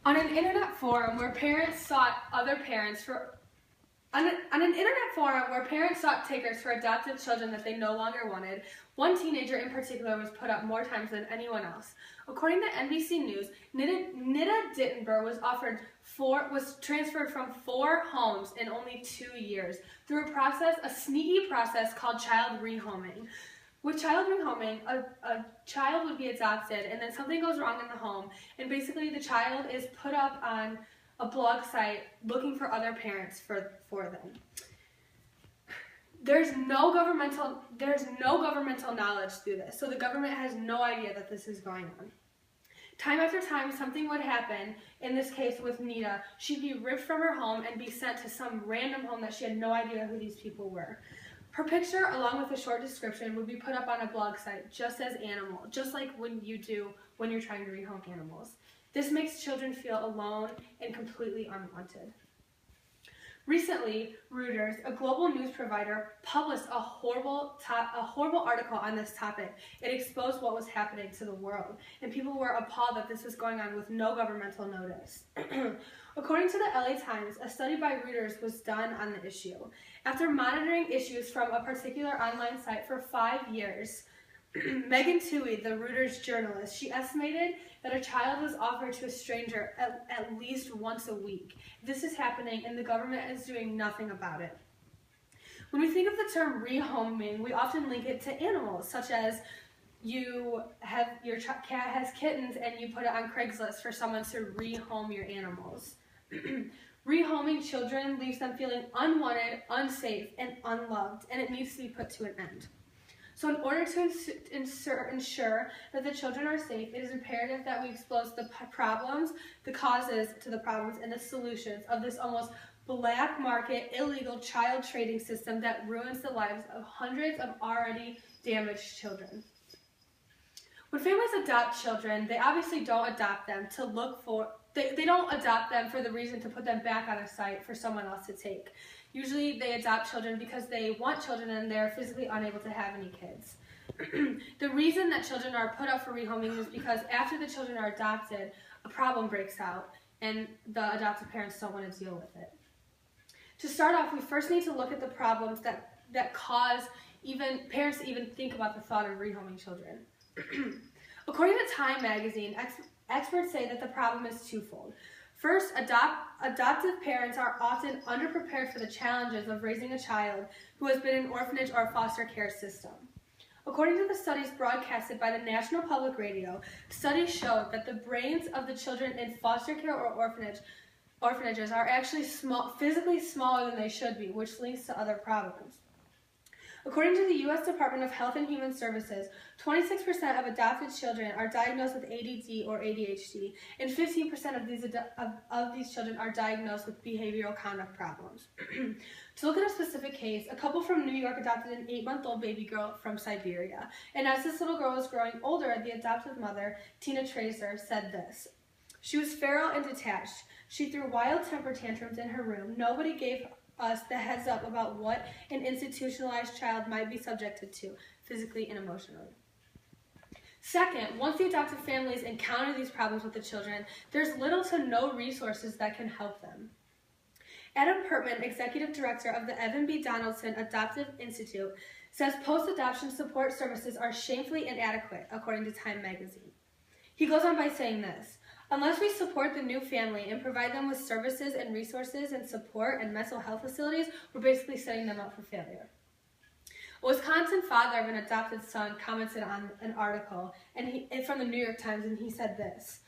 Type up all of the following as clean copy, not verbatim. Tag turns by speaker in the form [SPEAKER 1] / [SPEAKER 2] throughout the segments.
[SPEAKER 1] On an internet forum where parents sought takers for adopted children that they no longer wanted, one teenager in particular was put up more times than anyone else. According to NBC News, Nida Dittenber was transferred from 4 homes in only 2 years through a sneaky process called child rehoming. With child rehoming, a child would be adopted and then something goes wrong in the home, and basically the child is put up on a blog site looking for other parents for them. There's no governmental knowledge through this, so the government has no idea that this is going on. Time after time, something would happen. In this case with Nida, she'd be ripped from her home and be sent to some random home that she had no idea who these people were. Her picture, along with a short description, would be put up on a blog site, just like when you're trying to rehome animals. This makes children feel alone and completely unwanted. Recently, Reuters, a global news provider, published a horrible article on this topic. It exposed what was happening to the world, and people were appalled that this was going on with no governmental notice. According to the LA Times, a study by Reuters was done on the issue. After monitoring issues from a particular online site for 5 years, Megan Twohey, the Reuters journalist, she estimated that a child was offered to a stranger at least once a week. This is happening and the government is doing nothing about it. When we think of the term rehoming, we often link it to animals, such as your cat has kittens and you put it on Craigslist for someone to rehome your animals. Rehoming children leaves them feeling unwanted, unsafe, and unloved, and it needs to be put to an end. So in order to ensure that the children are safe, it is imperative that we expose the problems, the causes to the problems, and the solutions of this almost black market, illegal child trading system that ruins the lives of hundreds of already damaged children. When families adopt children, they obviously don't adopt them to they don't adopt them for the reason to put them back on a site for someone else to take. Usually they adopt children because they want children and they're physically unable to have any kids. The reason that children are put up for rehoming is because after the children are adopted, a problem breaks out and the adoptive parents don't want to deal with it. To start off, we first need to look at the problems that cause parents to even think about the thought of rehoming children. According to Time magazine, experts say that the problem is twofold. First, adoptive parents are often underprepared for the challenges of raising a child who has been in an orphanage or foster care system. According to the studies broadcasted by the National Public Radio, studies showed that the brains of the children in foster care or orphanages are actually physically smaller than they should be, which leads to other problems. According to the U.S. Department of Health and Human Services, 26% of adopted children are diagnosed with ADD or ADHD, and 15% of these children are diagnosed with behavioral conduct problems. To look at a specific case, a couple from New York adopted an 8-month-old baby girl from Siberia, and as this little girl was growing older, the adoptive mother, Tina Tracer, said this: "She was feral and detached. She threw wild temper tantrums in her room. Nobody gave us the heads up about what an institutionalized child might be subjected to, physically and emotionally." Second, once the adoptive families encounter these problems with the children, there's little to no resources that can help them. Adam Pertman, executive director of the Evan B. Donaldson Adoptive Institute, says post-adoption support services are shamefully inadequate, according to Time magazine. He goes on by saying this: "Unless we support the new family and provide them with services and resources and support and mental health facilities, we're basically setting them up for failure." A Wisconsin father of an adopted son commented on an article from the New York Times, and he said this: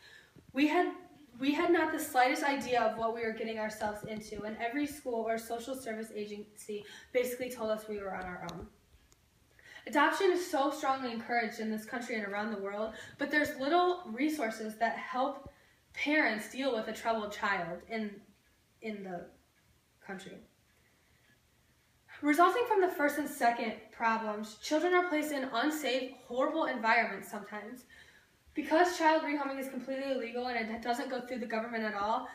[SPEAKER 1] We had not the slightest idea of what we were getting ourselves into, and every school or social service agency basically told us we were on our own." Adoption is so strongly encouraged in this country and around the world, but there's little resources that help parents deal with a troubled child in the country. Resulting from the first and second problems, children are placed in unsafe, horrible environments sometimes. Because child rehoming is completely illegal and it doesn't go through the government at all,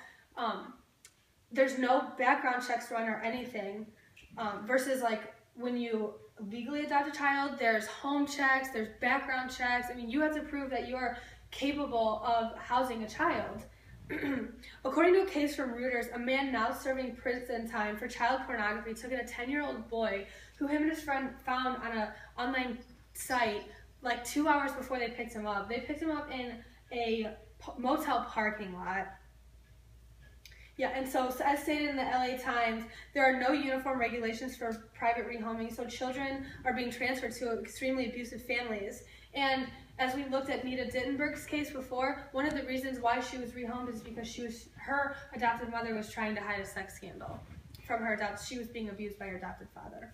[SPEAKER 1] there's no background checks run or anything, versus like when you legally adopt a child, there's home checks, there's background checks. I mean, you have to prove that you are capable of housing a child. According to a case from Reuters, a man now serving prison time for child pornography took in a 10-year-old boy who him and his friend found on an online site like 2 hours before they picked him up. They picked him up in a motel parking lot. Yeah, and so as stated in the LA Times, there are no uniform regulations for private rehoming, so children are being transferred to extremely abusive families. And as we looked at Nita Dittenberg's case before, one of the reasons why she was rehomed is because her adopted mother was trying to hide a sex scandal from her she was being abused by her adopted father.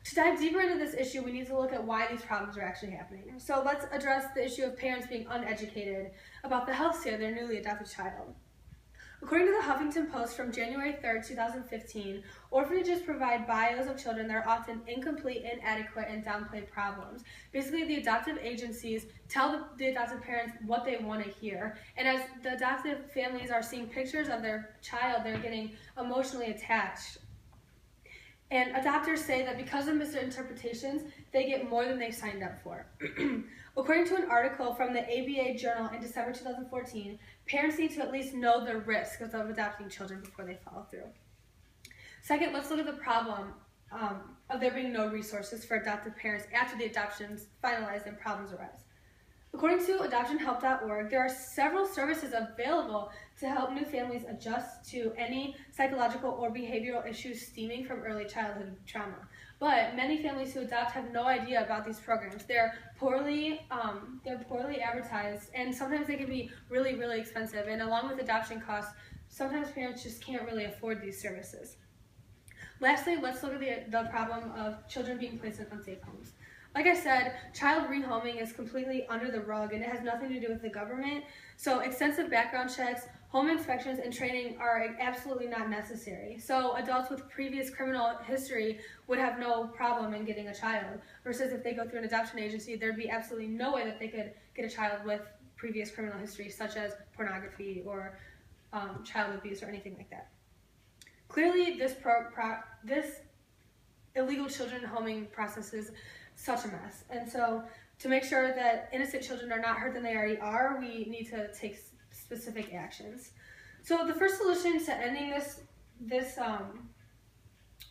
[SPEAKER 1] To dive deeper into this issue, we need to look at why these problems are actually happening. So let's address the issue of parents being uneducated about the health state of their newly adopted child. According to the Huffington Post from January 3rd, 2015, orphanages provide bios of children that are often incomplete, inadequate, and downplay problems. Basically, the adoptive agencies tell the adoptive parents what they want to hear, and as the adoptive families are seeing pictures of their child, they're getting emotionally attached. And adopters say that because of misinterpretations, they get more than they signed up for. According to an article from the ABA Journal in December 2014, parents need to at least know the risks of adopting children before they follow through. Second, let's look at the problem of there being no resources for adoptive parents after the adoption's finalized and problems arise. According to adoptionhelp.org, there are several services available to help new families adjust to any psychological or behavioral issues stemming from early childhood trauma. But many families who adopt have no idea about these programs. They're poorly advertised, and sometimes they can be really, really expensive. And along with adoption costs, sometimes parents just can't really afford these services. Lastly, let's look at the problem of children being placed in unsafe homes. Like I said, child rehoming is completely under the rug and it has nothing to do with the government. So extensive background checks, home inspections, and training are absolutely not necessary. So adults with previous criminal history would have no problem in getting a child, versus if they go through an adoption agency, there'd be absolutely no way that they could get a child with previous criminal history, such as pornography or child abuse or anything like that. Clearly, this illegal children homing process is such a mess. And so to make sure that innocent children are not hurt than they already are, we need to take specific actions. So the first solution to ending this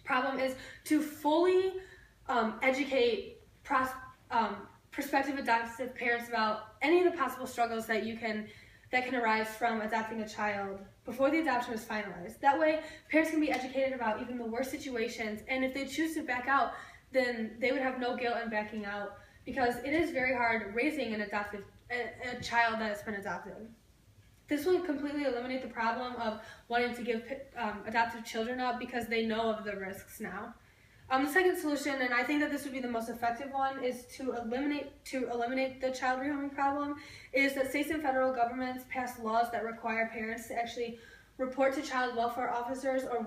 [SPEAKER 1] problem is to fully educate prospective adoptive parents about any of the possible struggles that can arise from adopting a child before the adoption is finalized. That way, parents can be educated about even the worst situations, and if they choose to back out, then they would have no guilt in backing out, because it is very hard raising a child that has been adopted. This will completely eliminate the problem of wanting to give adoptive children up because they know of the risks now. The second solution, and I think that this would be the most effective one, is to eliminate the child rehoming problem, is that states and federal governments pass laws that require parents to actually report to child welfare officers or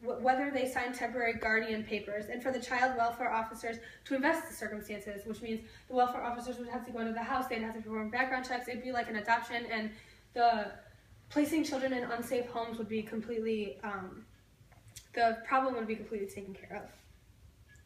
[SPEAKER 1] whether they sign temporary guardian papers, and for the child welfare officers to invest the circumstances, which means the welfare officers would have to go into the house, they'd have to perform background checks, it'd be like an adoption, and the placing children in unsafe homes would be completely, the problem would be completely taken care of.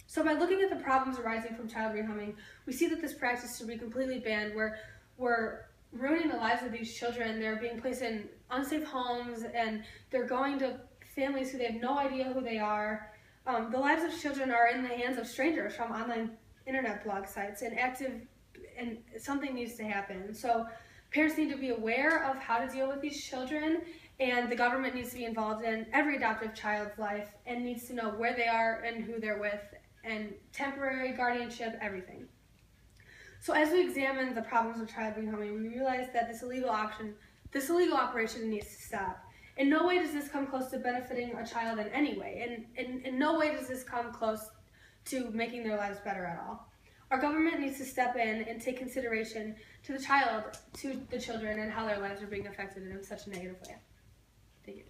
[SPEAKER 1] So by looking at the problems arising from child rehoming, we see that this practice should be completely banned, where we're ruining the lives of these children. They're being placed in unsafe homes, and they're going to families who they have no idea who they are. The lives of children are in the hands of strangers from online internet blog sites, and something needs to happen. So parents need to be aware of how to deal with these children, and the government needs to be involved in every adoptive child's life and needs to know where they are and who they're with, and temporary guardianship, everything. So as we examine the problems of child rehoming, we realize that this illegal operation needs to stop. In no way does this come close to benefiting a child in any way, and in no way does this come close to making their lives better at all. Our government needs to step in and take consideration to the children, and how their lives are being affected in such a negative way. Thank you.